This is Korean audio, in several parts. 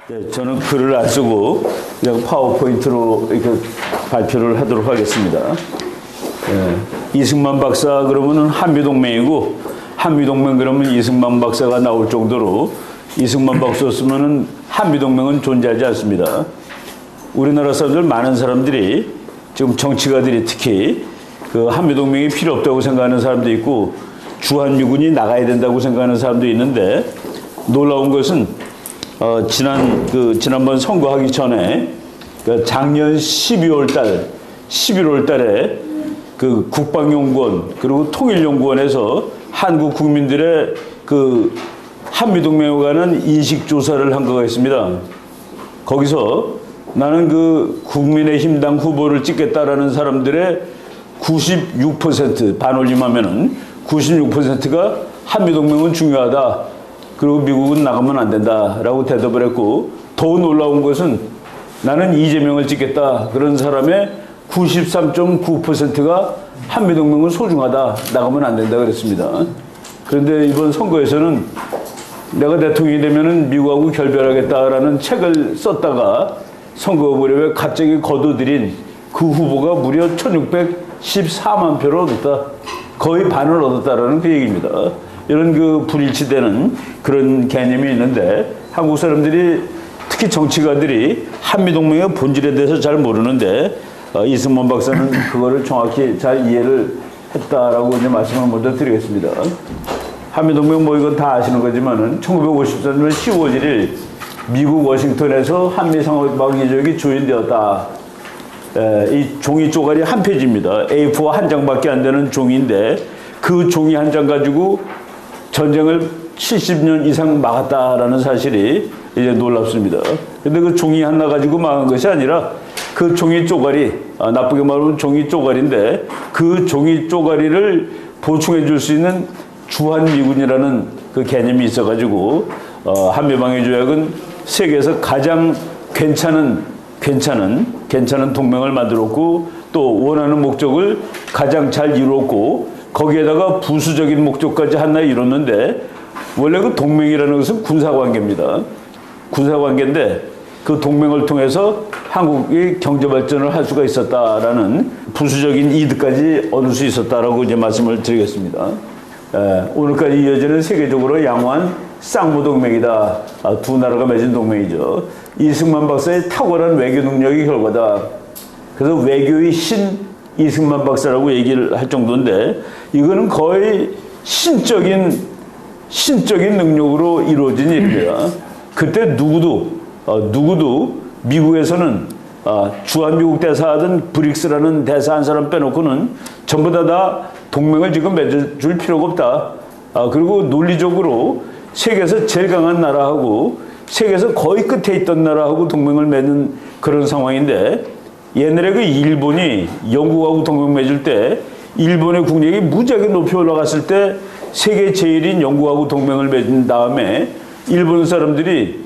네, 저는 글을 안 쓰고 그냥 파워포인트로 이렇게 발표를 하도록 하겠습니다. 이승만 박사 그러면은 한미동맹이고, 한미동맹 그러면 이승만 박사가 나올 정도로 이승만 박사 없으면은 한미동맹은 존재하지 않습니다. 우리나라 사람들, 많은 사람들이 지금 정치가들이 특히 그 한미동맹이 필요 없다고 생각하는 사람도 있고, 주한미군이 나가야 된다고 생각하는 사람도 있는데, 놀라운 것은 지난번 선거하기 전에 작년 11월 달에 그 국방연구원 그리고 통일연구원에서 한국 국민들의 그 한미동맹에 관한 인식조사를 한 거가 있습니다. 거기서 나는 그 국민의힘당 후보를 찍겠다라는 사람들의 96%, 반올림하면은 96%가 한미동맹은 중요하다, 그리고 미국은 나가면 안 된다라고 대답을 했고, 더 놀라운 것은 나는 이재명을 찍겠다 그런 사람의 93.9%가 한미동맹은 소중하다, 나가면 안 된다 그랬습니다. 그런데 이번 선거에서는 내가 대통령이 되면은 미국하고 결별하겠다라는 책을 썼다가 선거 무렵에 갑자기 거둬들인 그 후보가 무려 1614만 표를 얻었다. 거의 반을 얻었다라는 그 얘기입니다. 이런 그 불일치되는 그런 개념이 있는데, 한국 사람들이 특히 정치가들이 한미동맹의 본질에 대해서 잘 모르는데, 이승만 박사는 그거를 정확히 잘 이해를 했다라고 이제 말씀을 먼저 드리겠습니다. 한미동맹 뭐 이건 다 아시는 거지만은 1954년 10월 1일 미국 워싱턴에서 한미상호방위조약이 조인되었다. 이 종이 쪼가리 한 페이지입니다. A4 한 장밖에 안 되는 종이인데, 그 종이 한 장 가지고 전쟁을 70년 이상 막았다라는 사실이 이제 놀랍습니다. 근데 그 종이 하나 가지고 막은 것이 아니라 그 종이 쪼가리, 나쁘게 말하면 종이 쪼가리인데, 그 종이 쪼가리를 보충해 줄 수 있는 주한미군이라는 그 개념이 있어가지고, 한미방위조약은 세계에서 가장 괜찮은 동맹을 만들었고, 또 원하는 목적을 가장 잘 이루었고, 거기에다가 부수적인 목적까지 하나 이뤘는데, 원래 그 동맹이라는 것은 군사관계입니다. 군사관계인데 그 동맹을 통해서 한국이 경제발전을 할 수가 있었다라는 부수적인 이득까지 얻을 수 있었다라고 이제 말씀을 드리겠습니다. 오늘까지 이어지는 세계적으로 양호한 쌍무동맹이다. 두 나라가 맺은 동맹이죠. 이승만 박사의 탁월한 외교 능력이 결과다. 그래서 외교의 신 이승만 박사라고 얘기를 할 정도인데, 이거는 거의 신적인 능력으로 이루어진 일입니다. 그때 누구도 미국에서는 주한미국 대사하던 브릭스라는 대사 한 사람 빼놓고는 전부 다 동맹을 지금 맺어줄 필요가 없다. 그리고 논리적으로 세계에서 제일 강한 나라하고 세계에서 거의 끝에 있던 나라하고 동맹을 맺는 그런 상황인데, 옛날에 그 일본이 영국하고 동맹 맺을 때 일본의 국력이 무지하게 높이 올라갔을 때 세계 제일인 영국하고 동맹을 맺은 다음에 일본 사람들이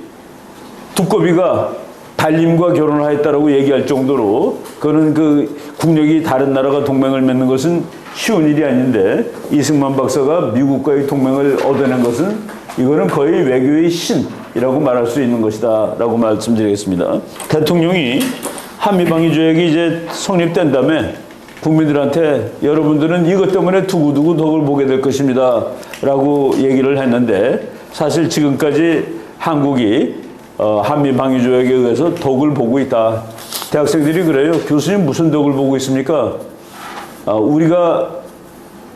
두꺼비가 달님과 결혼을 했다라고 얘기할 정도로, 그거는 그 국력이 다른 나라가 동맹을 맺는 것은 쉬운 일이 아닌데, 이승만 박사가 미국과의 동맹을 얻어낸 것은 이거는 거의 외교의 신이라고 말할 수 있는 것이다 라고 말씀드리겠습니다. 대통령이 한미방위조약이 이제 성립된 다음에 국민들한테 여러분들은 이것 때문에 두고두고 덕을 보게 될 것입니다 라고 얘기를 했는데, 사실 지금까지 한국이 한미방위조약에 의해서 덕을 보고 있다. 대학생들이 그래요. 교수님 무슨 덕을 보고 있습니까? 우리가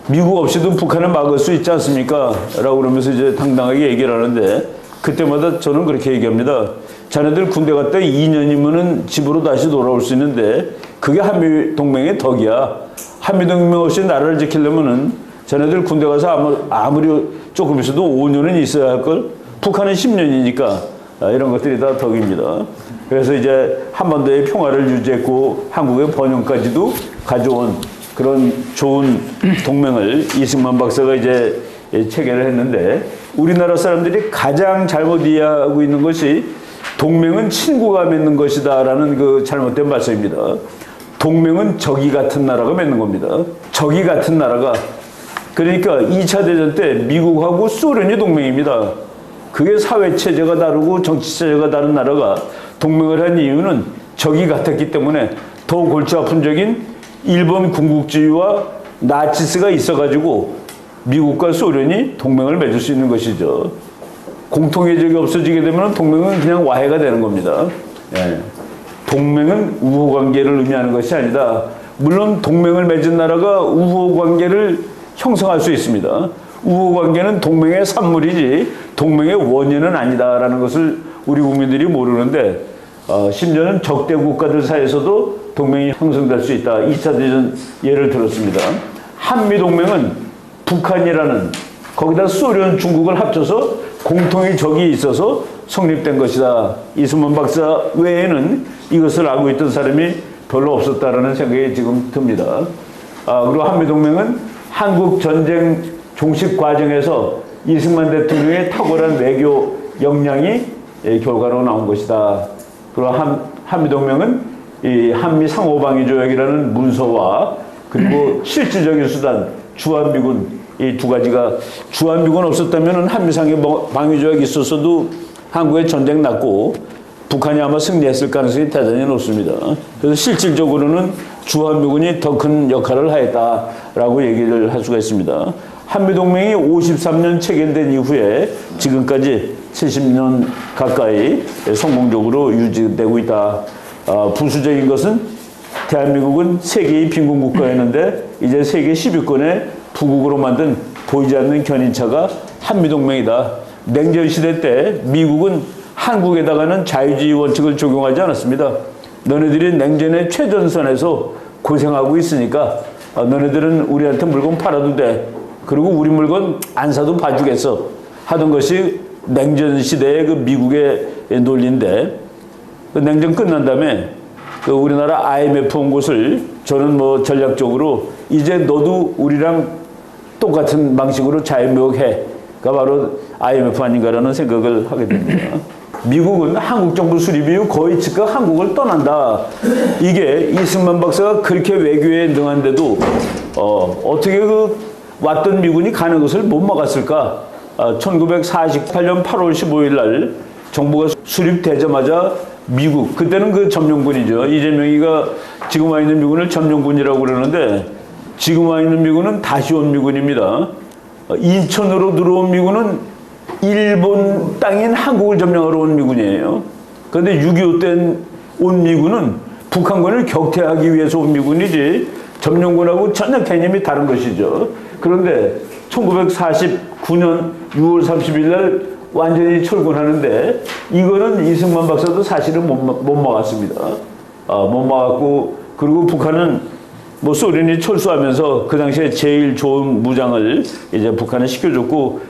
미국 없이도 북한을 막을 수 있지 않습니까? 라고 그러면서 이제 당당하게 얘기를 하는데, 그때마다 저는 그렇게 얘기합니다. 자네들 군대 갔다 2년이면은 집으로 다시 돌아올 수 있는데, 그게 한미동맹의 덕이야. 한미동맹 없이 나라를 지키려면은 자네들 군대 가서 아무리 조금 있어도 5년은 있어야 할걸? 북한은 10년이니까. 이런 것들이 다 덕입니다. 그래서 이제 한반도의 평화를 유지했고 한국의 번영까지도 가져온 그런 좋은 동맹을 이승만 박사가 이제 체결을 했는데, 우리나라 사람들이 가장 잘못 이해하고 있는 것이 동맹은 친구가 맺는 것이다 라는 그 잘못된 말씀입니다. 동맹은 적이 같은 나라가 맺는 겁니다. 적이 같은 나라가. 그러니까 2차 대전 때 미국하고 소련이 동맹입니다. 그게 사회 체제가 다르고 정치 체제가 다른 나라가 동맹을 한 이유는 적이 같았기 때문에 더 골치 아픈 적인 일본 군국주의와 나치스가 있어가지고 미국과 소련이 동맹을 맺을 수 있는 것이죠. 공통의 적이 없어지게 되면 동맹은 그냥 와해가 되는 겁니다. 예. 동맹은 우호관계를 의미하는 것이 아니다. 물론 동맹을 맺은 나라가 우호관계를 형성할 수 있습니다. 우호관계는 동맹의 산물이지 동맹의 원인은 아니다라는 것을 우리 국민들이 모르는데 심지어는 적대 국가들 사이에서도 동맹이 형성될 수 있다. 2차 대전 예를 들었습니다. 한미동맹은 북한이라는 거기다 소련, 중국을 합쳐서 공통의 적이 있어서 성립된 것이다. 이승만 박사 외에는 이것을 알고 있던 사람이 별로 없었다라는 생각이 지금 듭니다. 그리고 한미동맹은 한국 전쟁 종식 과정에서 이승만 대통령의 탁월한 외교 역량이 결과로 나온 것이다. 그리고 한미동맹은 이 한미 상호방위 조약이라는 문서와 그리고 실질적인 수단 주한미군 이 두 가지가 주한미군 없었다면 한미상의 방위 조약이 있었어도 한국의 전쟁 났고 북한이 아마 승리했을 가능성이 대단히 높습니다. 그래서 실질적으로는 주한미군이 더 큰 역할을 하였다라고 얘기를 할 수가 있습니다. 한미동맹이 53년 체결된 이후에 지금까지 70년 가까이 성공적으로 유지되고 있다. 부수적인 것은 대한민국은 세계의 빈곤 국가였는데 이제 세계 10위권의 부국으로 만든 보이지 않는 견인차가 한미동맹이다. 냉전 시대 때 미국은 한국에다가는 자유주의 원칙을 적용하지 않았습니다. 너네들이 냉전의 최전선에서 고생하고 있으니까 너네들은 우리한테 물건 팔아도 돼. 그리고 우리 물건 안 사도 봐주겠어. 하던 것이 냉전 시대의 그 미국의 논리인데 그 냉전 끝난 다음에 그 우리나라 IMF 온 곳을 저는 뭐 전략적으로 이제 너도 우리랑 똑같은 방식으로 자유무역해. 가 바로 IMF 아닌가라는 생각을 하게 됩니다. 미국은 한국 정부 수립 이후 거의 즉각 한국을 떠난다. 이게 이승만 박사가 그렇게 외교에 능한데도 어떻게 그 왔던 미군이 가는 것을 못 막았을까? 1948년 8월 15일 날 정부가 수립되자마자 미국, 그때는 그 점령군이죠. 이재명이가 지금 와 있는 미군을 점령군이라고 그러는데 지금 와 있는 미군은 다시 온 미군입니다. 인천으로 들어온 미군은 일본 땅인 한국을 점령하러 온 미군이에요. 그런데 6.25 때 온 미군은 북한군을 격퇴하기 위해서 온 미군이지 점령군하고 전혀 개념이 다른 것이죠. 그런데 1949년 6월 30일 날 완전히 철군하는데 이거는 이승만 박사도 사실은 못 막았습니다. 못 막았고 그리고 북한은 뭐 소련이 철수하면서 그 당시에 제일 좋은 무장을 이제 북한에 시켜줬고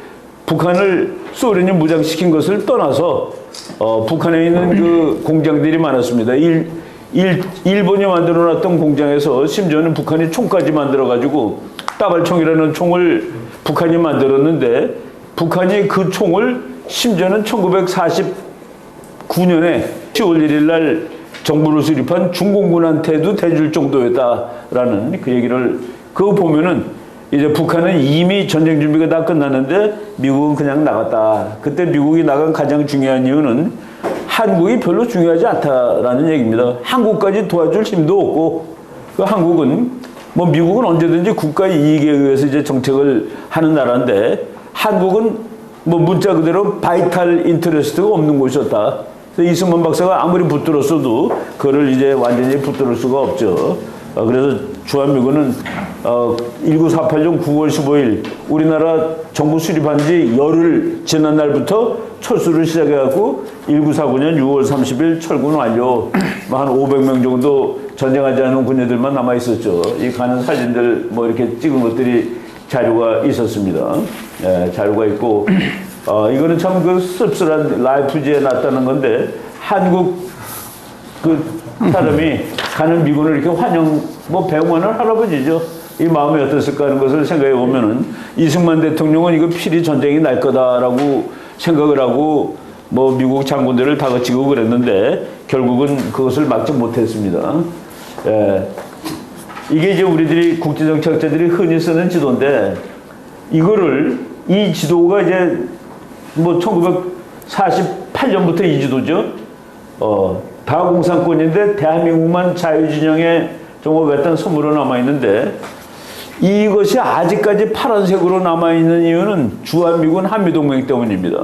북한을 소련이 무장시킨 것을 떠나서 북한에 있는 그 공장들이 많았습니다. 일본이 만들어놨던 공장에서 심지어는 북한이 총까지 만들어가지고 따발총이라는 총을 북한이 만들었는데 북한이 그 총을 심지어는 1949년에 10월 1일 날 정부를 수립한 중공군한테도 대줄 정도였다라는 그 얘기를 그거 보면은 이제 북한은 이미 전쟁 준비가 다 끝났는데 미국은 그냥 나갔다. 그때 미국이 나간 가장 중요한 이유는 한국이 별로 중요하지 않다라는 얘기입니다. 한국까지 도와줄 힘도 없고 그 한국은 뭐 미국은 언제든지 국가 이익에 의해서 이제 정책을 하는 나라인데 한국은 뭐 문자 그대로 바이탈 인터레스트가 없는 곳이었다. 이승만 박사가 아무리 붙들었어도 그거를 이제 완전히 붙들을 수가 없죠. 그래서 주한미군은 1948년 9월 15일 우리나라 정부 수립한 지 열흘 지난 날부터 철수를 시작해갖고 1949년 6월 30일 철군 완료. 한 500명 정도 전쟁하지 않은 군인들만 남아 있었죠. 이 가는 사진들 뭐 이렇게 찍은 것들이 자료가 있었습니다. 예, 자료가 있고 이거는 참 그 씁쓸한 라이프지에 났다는 건데 한국 그 사람이 가는 미군을 이렇게 뭐 배웅하는 할아버지죠. 이 마음이 어땠을까 하는 것을 생각해 보면은 이승만 대통령은 이거 필히 전쟁이 날 거다라고 생각을 하고 뭐 미국 장군들을 다그치고 그랬는데 결국은 그것을 막지 못했습니다. 예. 이게 이제 우리들이 국제정치학자들이 흔히 쓰는 지도인데 이거를 이 지도가 이제 뭐 1948년부터 이 지도죠. 다 공산권인데 대한민국만 자유진영에 종업했던 선물로 남아있는데 이것이 아직까지 파란색으로 남아있는 이유는 주한미군 한미동맹 때문입니다.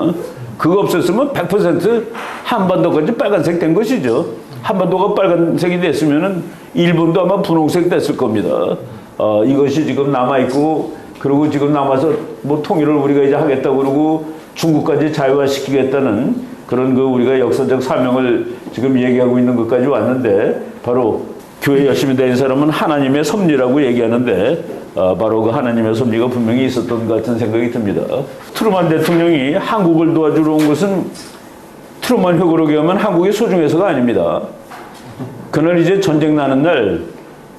그거 없었으면 100% 한반도까지 빨간색 된 것이죠. 한반도가 빨간색이 됐으면은 일본도 아마 분홍색 됐을 겁니다. 이것이 지금 남아있고, 그리고 지금 남아서 뭐 통일을 우리가 이제 하겠다고 그러고 중국까지 자유화시키겠다는 그런 그 우리가 역사적 사명을 지금 얘기하고 있는 것까지 왔는데, 바로 교회 열심히 다니는 사람은 하나님의 섭리라고 얘기하는데, 바로 그 하나님의 섭리가 분명히 있었던 것 같은 생각이 듭니다. 트루만 대통령이 한국을 도와주러 온 것은 트루만 회고록에 하면 한국이 소중해서가 아닙니다. 그날 이제 전쟁 나는 날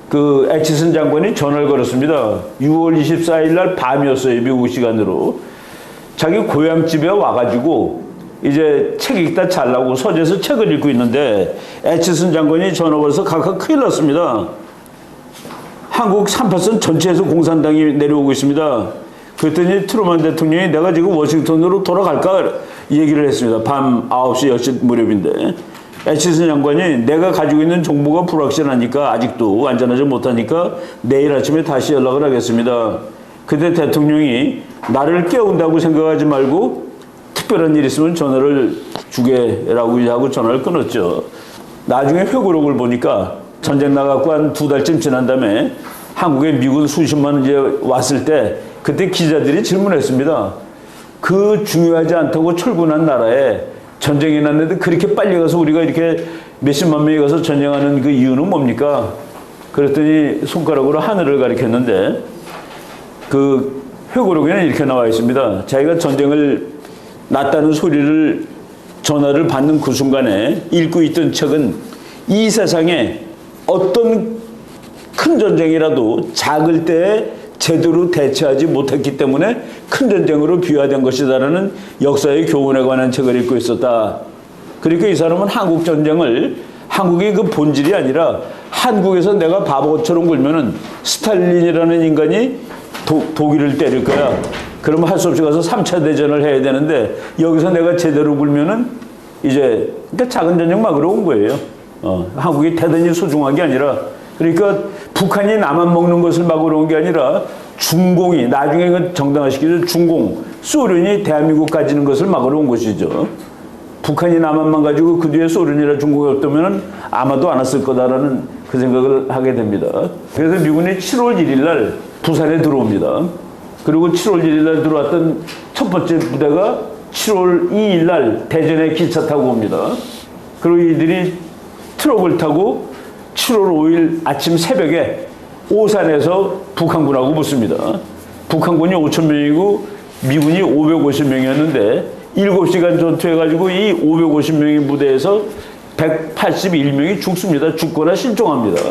그 애치슨 장관이 전화를 걸었습니다. 6월 24일 날 밤이었어요. 미국 시간으로. 자기 고향집에 와가지고 이제 책 읽다 잘라고 서재에서 책을 읽고 있는데 애치슨 장관이 전화 걸어서 각각 큰일 났습니다. 한국 3%, 전체에서 공산당이 내려오고 있습니다. 그랬더니 트루만 대통령이 내가 지금 워싱턴으로 돌아갈까 얘기를 했습니다. 밤 9시, 10시 무렵인데. 애치슨 장관이 내가 가지고 있는 정보가 불확실하니까 아직도 완전하지 못하니까 내일 아침에 다시 연락을 하겠습니다. 그때 대통령이 나를 깨운다고 생각하지 말고 특별한 일 있으면 전화를 주게라고 하고 전화를 끊었죠. 나중에 회고록을 보니까 전쟁 나갖고 한 2달쯤 지난 다음에 한국에 미군 수십만 이제 왔을 때 그때 기자들이 질문했습니다. 그 중요하지 않다고 철군한 나라에 전쟁이 났는데 그렇게 빨리 가서 우리가 이렇게 몇십만 명이 가서 전쟁하는 그 이유는 뭡니까? 그랬더니 손가락으로 하늘을 가리켰는데 그 회고록에는 이렇게 나와 있습니다. 자기가 전쟁을 났다는 소리를 전화를 받는 그 순간에 읽고 있던 책은 이 세상에 어떤 큰 전쟁이라도 작을 때 제대로 대처하지 못했기 때문에 큰 전쟁으로 비화된 것이다라는 역사의 교훈에 관한 책을 읽고 있었다. 그러니까 이 사람은 한국 전쟁을 한국의 그 본질이 아니라 한국에서 내가 바보처럼 굴면은 스탈린이라는 인간이 독일을 때릴 거야. 그러면 할 수 없이 가서 3차 대전을 해야 되는데 여기서 내가 제대로 굴면은 이제 그러니까 작은 전쟁 막으러 온 거예요. 한국이 대단히 소중한 게 아니라 그러니까 북한이 나만 먹는 것을 막으러 온 게 아니라 중공이 나중에 정당화시키죠. 중공 소련이 대한민국 가지는 것을 막으러 온 것이죠. 북한이 남한만 가지고 그 뒤에 소련이나 중국이 없다면 아마도 안 왔을 거다라는 그 생각을 하게 됩니다. 그래서 미군이 7월 1일 날 부산에 들어옵니다. 그리고 7월 1일 날 들어왔던 첫 번째 부대가 7월 2일 날 대전에 기차 타고 옵니다. 그리고 이들이 트럭을 타고 7월 5일 아침 새벽에 오산에서 북한군하고 붙습니다. 북한군이 5,000명이고 미군이 550명이었는데 7시간 전투해가지고 이 550명의 무대에서 181명이 죽습니다. 죽거나 실종합니다.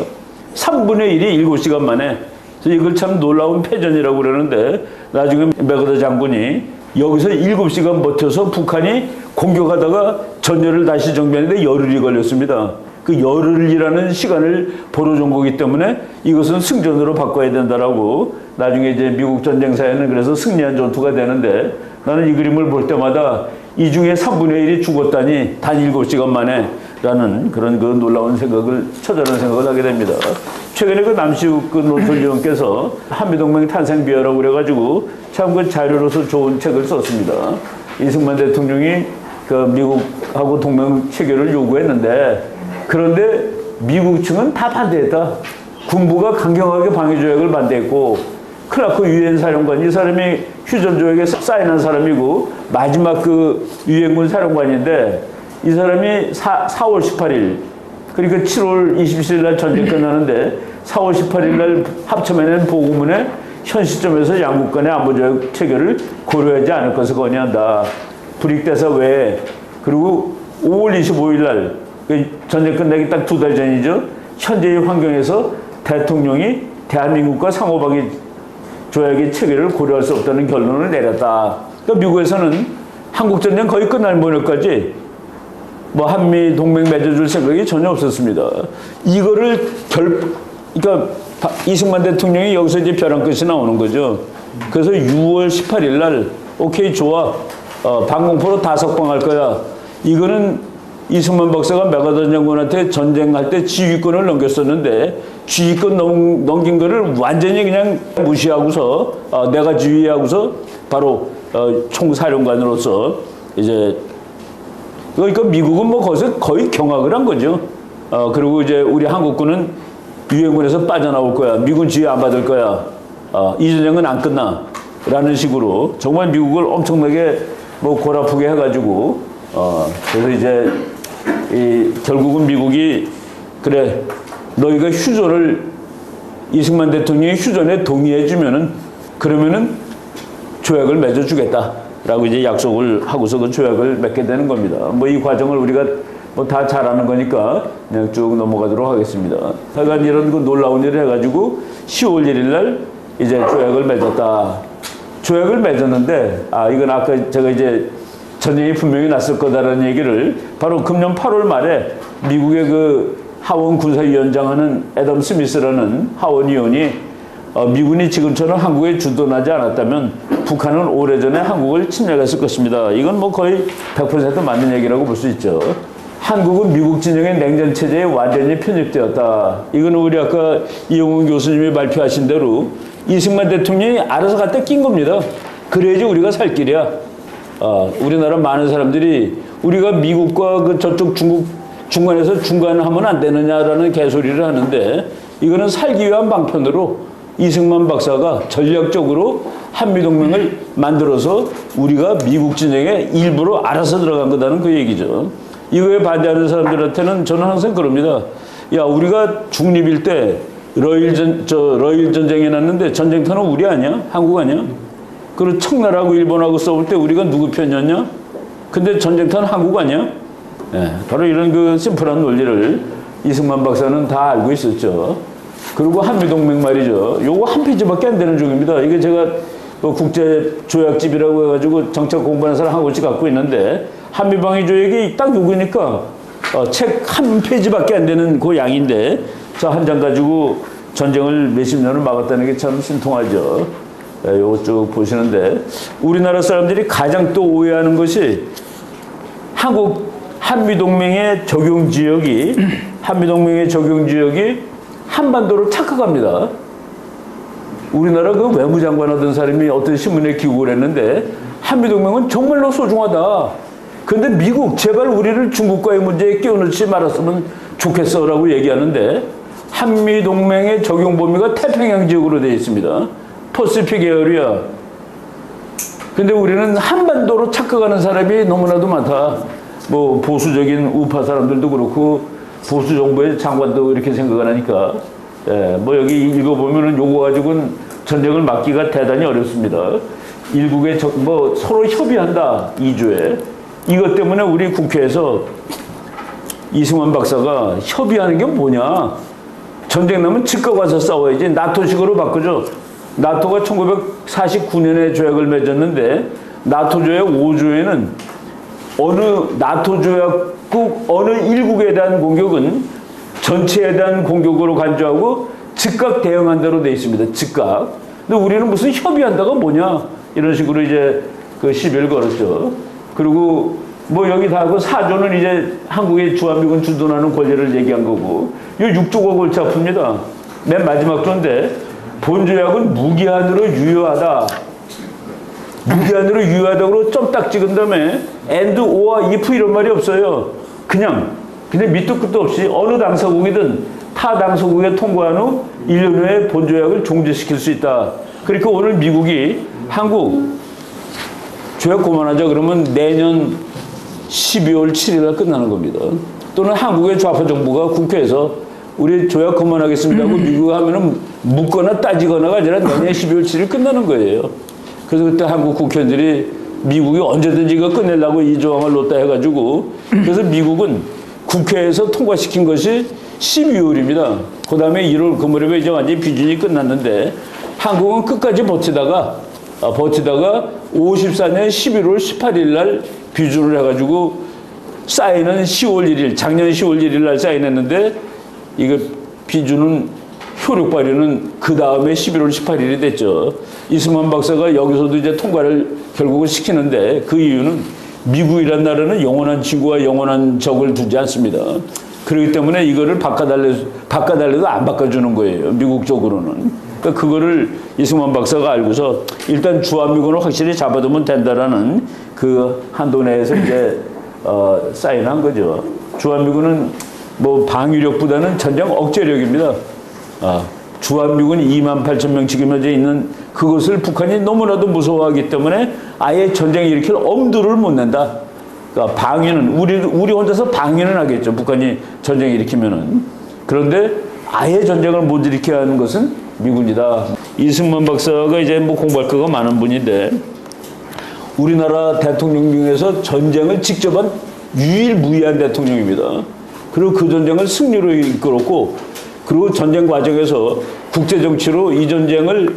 3분의 1이 7시간 만에. 그래서 이걸 참 놀라운 패전이라고 그러는데 나중에 맥어더 장군이 여기서 7시간 버텨서 북한이 공격하다가 전열을 다시 정비하는데 열흘이 걸렸습니다. 그 열흘이라는 시간을 벌어준 거기 때문에 이것은 승전으로 바꿔야 된다라고 나중에 이제 미국 전쟁사에는 그래서 승리한 전투가 되는데 나는 이 그림을 볼 때마다 이 중에 3분의 1이 죽었다니 단 7시간 만에 라는 그런 그 놀라운 생각을, 처절한 생각을 하게 됩니다. 최근에 그 남시욱 그 노설위원께서 한미동맹 탄생 비화라고 그래가지고 참 그 자료로서 좋은 책을 썼습니다. 이승만 대통령이 그 미국하고 동맹 체결을 요구했는데 그런데 미국 측은 다 반대했다. 군부가 강경하게 방위조약을 반대했고 클라크 유엔 사령관, 이 사람이 휴전조약에 사인한 사람이고 마지막 그 유엔군 사령관인데 이 사람이 4월 18일 그러니까 7월 27일 날 전쟁 끝나는데 4월 18일 날 합참해낸 보고문에 현 시점에서 양국 간의 안보조약 체결을 고려하지 않을 것을 건의한다. 불이익대사 외에. 그리고 5월 25일 날 전쟁 끝나기 딱 2달 전이죠. 현재의 환경에서 대통령이 대한민국과 상호방위 조약의 체결을 고려할 수 없다는 결론을 내렸다. 그러니까 미국에서는 한국전쟁 거의 끝날 무렵까지 뭐 한미 동맹 맺어줄 생각이 전혀 없었습니다. 이거를 그러니까 이승만 대통령이 여기서 이제 벼랑 끝이 나오는 거죠. 그래서 6월 18일 날 오케이 좋아. 방공포로 다 석방할 거야. 이거는 이승만 박사가 메가더 장군한테 전쟁할 때 지휘권을 넘겼었는데 지휘권 넘긴 거를 완전히 그냥 무시하고서 내가 지휘하고서 바로 총사령관으로서 이제 그러니까 미국은 뭐 거기서 거의 경악을 한 거죠. 그리고 이제 우리 한국군은 유엔군에서 빠져나올 거야. 미군 지휘 안 받을 거야. 이 전쟁은 안 끝나. 라는 식으로 정말 미국을 엄청나게 뭐 골아프게 해가지고 그래서 이제 결국은 미국이 그래 너희가 휴전을 이승만 대통령이 휴전에 동의해주면은 그러면은 조약을 맺어주겠다라고 이제 약속을 하고서 그 조약을 맺게 되는 겁니다. 뭐 이 과정을 우리가 뭐 다 잘 아는 거니까 그냥 쭉 넘어가도록 하겠습니다. 하여간 이런 그 놀라운 일을 해가지고 10월 1일 날 이제 조약을 맺었다. 조약을 맺었는데 이건 아까 제가 이제 전쟁이 분명히 났을 거다라는 얘기를 바로 금년 8월 말에 미국의 그 하원 군사위원장 하는 애덤 스미스라는 하원의원이 미군이 지금처럼 한국에 주둔하지 않았다면 북한은 오래전에 한국을 침략했을 것입니다. 이건 뭐 거의 100% 맞는 얘기라고 볼 수 있죠. 한국은 미국 진영의 냉전 체제에 완전히 편입되었다. 이건 우리 아까 이용훈 교수님이 발표하신 대로 이승만 대통령이 알아서 갖다 낀 겁니다. 그래야지 우리가 살 길이야. 우리나라 많은 사람들이 우리가 미국과 그 저쪽 중국 중간에서 중간하면 안 되느냐라는 개소리를 하는데 이거는 살기 위한 방편으로 이승만 박사가 전략적으로 한미동맹을 만들어서 우리가 미국 진영에 일부러 알아서 들어간 거다는 그 얘기죠. 이거에 반대하는 사람들한테는 저는 항상 그럽니다. 야, 우리가 중립일 때 러일 전쟁이 났는데 전쟁터는 우리 아니야? 한국 아니야? 그리고 청나라하고 일본하고 싸울 때 우리가 누구 편이었냐? 근데 전쟁터는 한국 아니야? 네, 바로 이런 그 심플한 논리를 이승만 박사는 다 알고 있었죠. 그리고 한미동맹 말이죠. 요거 한 페이지밖에 안 되는 종입니다. 이게 제가 뭐 국제조약집이라고 해가지고 정책 공부하는 사람 한 권씩 갖고 있는데 한미방위 조약이 딱 요거니까 책 한 페이지밖에 안 되는 그 양인데 저 한 장 가지고 전쟁을 몇십 년을 막았다는 게 참 신통하죠. 요거 쭉 보시는데 우리나라 사람들이 가장 또 오해하는 것이 한미동맹의 적용 지역이 한반도로 착각합니다. 우리나라 그 외무장관 하던 사람이 어떤 신문에 기고를 했는데 한미동맹은 정말로 소중하다. 근데 미국 제발 우리를 중국과의 문제에 끼워넣지 말았으면 좋겠어라고 얘기하는데 한미동맹의 적용 범위가 태평양 지역으로 되어 있습니다. 퍼시픽 에어리아. 근데 우리는 한반도로 착각하는 사람이 너무나도 많다. 뭐 보수적인 우파 사람들도 그렇고 보수 정부의 장관도 이렇게 생각을 하니까 뭐 여기 읽어보면은 요거 가지고는 전쟁을 막기가 대단히 어렵습니다. 일국에 뭐 서로 협의한다 2조에 이것 때문에 우리 국회에서 이승만 박사가 협의하는 게 뭐냐? 전쟁 나면 즉각 와서 싸워야지. 나토식으로 바꾸죠. 나토가 1949년에 조약을 맺었는데 나토 조약 5조에는 어느 나토 조약국 어느 일국에 대한 공격은 전체에 대한 공격으로 간주하고 즉각 대응한다로 되어 있습니다. 즉각. 근데 우리는 무슨 협의한다가 뭐냐? 이런 식으로 이제 그 시비를 걸었죠. 그리고 뭐 여기 다 그 4조는 이제 한국의 주한미군 주둔하는 권리를 얘기한 거고 이 6조가 골치 아픕니다. 맨 마지막 조인데 본조약은 무기한으로 유효하다. 무기한으로 유효하다고 점 딱 찍은 다음에 and, or와 if 이런 말이 없어요. 그냥 밑도 끝도 없이 어느 당사국이든 타 당사국에 통과한 후 1년 후에 본조약을 종지시킬 수 있다. 그러니까 오늘 미국이 한국 조약 고만하자 그러면 내년 12월 7일 날 끝나는 겁니다. 또는 한국의 좌파 정부가 국회에서 우리 조약 그만하겠습니다 하고 미국 하면은 묻거나 따지거나가 아니라 내년 12월 7일 끝나는 거예요. 그래서 그때 한국 국회의원들이 미국이 언제든지 이거 끝내려고 이 조항을 놓다 해가지고 그래서 미국은 국회에서 통과시킨 것이 12월입니다. 그 다음에 1월 그 무렵에 이제 완전히 비준이 끝났는데 한국은 끝까지 버티다가 54년 11월 18일 날 비준을 해가지고 사인은 10월 1일, 작년 10월 1일 날 사인했는데 이거 비준은 효력 발휘는 그 다음에 11월 18일이 됐죠. 이승만 박사가 여기서도 이제 통과를 결국은 시키는데 그 이유는 미국이란 나라는 영원한 친구와 영원한 적을 두지 않습니다. 그렇기 때문에 이거를 바꿔달래도 안 바꿔주는 거예요. 미국 쪽으로는. 그러니까 그거를 이승만 박사가 알고서 일단 주한미군을 확실히 잡아두면 된다라는 그 한도 내에서 이제 사인한 거죠. 주한미군은 뭐 방위력보다는 전쟁 억제력입니다. 주한미군 28,000명 지금 현재 있는 그것을 북한이 너무나도 무서워하기 때문에 아예 전쟁 일으킬 엄두를 못 낸다. 그러니까 방위는 우리 혼자서 방위는 하겠죠. 북한이 전쟁 일으키면은. 그런데 아예 전쟁을 못 일으키게 하는 것은 미군이다. 이승만 박사가 이제 뭐 공부할 거가 많은 분인데 우리나라 대통령 중에서 전쟁을 직접 한 유일무이한 대통령입니다. 그리고 그 전쟁을 승리로 이끌었고 그리고 전쟁 과정에서 국제정치로 이 전쟁을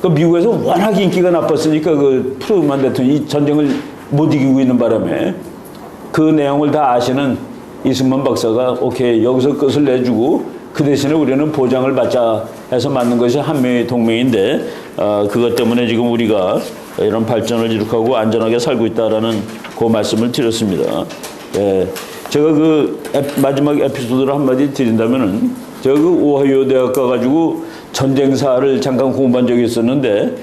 그 미국에서 워낙 인기가 나빴으니까 그 트루먼 대통령이 이 전쟁을 못 이기고 있는 바람에 그 내용을 다 아시는 이승만 박사가 오케이 여기서 끝을 내주고 그 대신에 우리는 보장을 받자 해서 만든 것이 한미 동맹인데 그것 때문에 지금 우리가 이런 발전을 이룩하고 안전하게 살고 있다라는 그 말씀을 드렸습니다. 예, 제가 그 마지막 에피소드를 한마디 드린다면은 제가 그 오하이오 대학 가가지고 전쟁사를 잠깐 공부한 적이 있었는데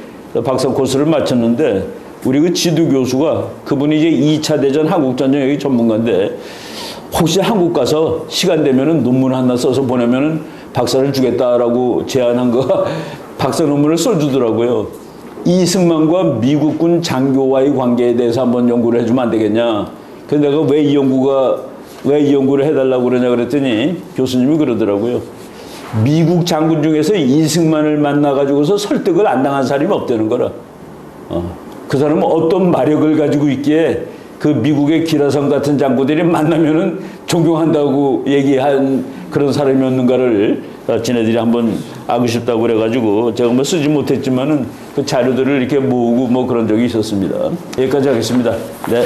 박사 코스를 마쳤는데 우리 그 지도 교수가 그분이 이제 2차 대전 한국전쟁 여기 전문가인데 혹시 한국 가서 시간 되면은 논문 하나 써서 보내면은 박사를 주겠다라고 제안한 거 박사 논문을 써주더라고요. 이승만과 미국군 장교와의 관계에 대해서 한번 연구를 해주면 안 되겠냐. 그래서 내가 왜 이 연구를 해달라고 그러냐 그랬더니 교수님이 그러더라고요. 미국 장군 중에서 이승만을 만나가지고서 설득을 안 당한 사람이 없다는 거라. 그 사람은 어떤 마력을 가지고 있기에 그 미국의 기라성 같은 장군들이 만나면은 존경한다고 얘기한 그런 사람이었는가를 지네들이 한번 알고 싶다고 그래가지고 제가 뭐 쓰지 못했지만은 그 자료들을 이렇게 모으고 뭐 그런 적이 있었습니다. 여기까지 하겠습니다. 네.